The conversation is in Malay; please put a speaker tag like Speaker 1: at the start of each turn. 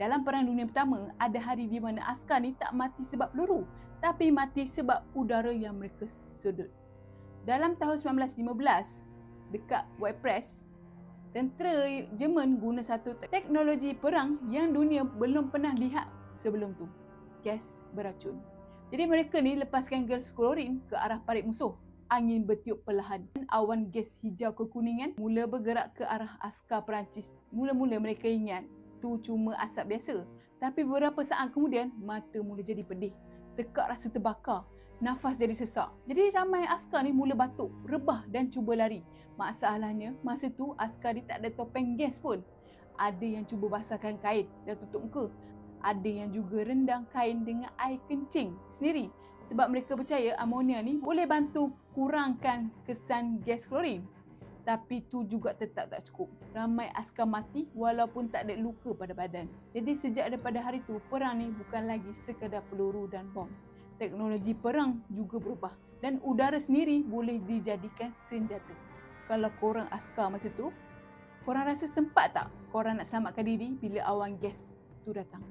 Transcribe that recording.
Speaker 1: Dalam Perang Dunia Pertama, ada hari di mana askar ni tak mati sebab peluru, tapi mati sebab udara yang mereka sedut. Dalam tahun 1915, dekat Ypres, tentera Jerman guna satu teknologi perang yang dunia belum pernah lihat sebelum tu. Gas beracun. Jadi mereka ni lepaskan gas klorin ke arah parit musuh. Angin bertiup perlahan. Awan gas hijau kekuningan mula bergerak ke arah askar Perancis. Mula-mula mereka ingat tu cuma asap biasa. Tapi beberapa saat kemudian, mata mula jadi pedih. Tekak rasa terbakar. Nafas jadi sesak. Jadi ramai askar ni mula batuk, rebah dan cuba lari. Masalahnya, masa tu askar ni tak ada topeng gas pun. Ada yang cuba basahkan kain dan tutup muka. Ada yang juga rendang kain dengan air kencing sendiri. Sebab mereka percaya amonia ni boleh bantu kurangkan kesan gas klorin. Tapi tu juga tetap tak cukup. Ramai askar mati walaupun tak ada luka pada badan. Jadi sejak daripada hari tu, perang ni bukan lagi sekadar peluru dan bom. Teknologi perang juga berubah. Dan udara sendiri boleh dijadikan senjata. Kalau korang askar masa tu, korang rasa sempat tak korang nak selamatkan diri bila awan gas tu datang?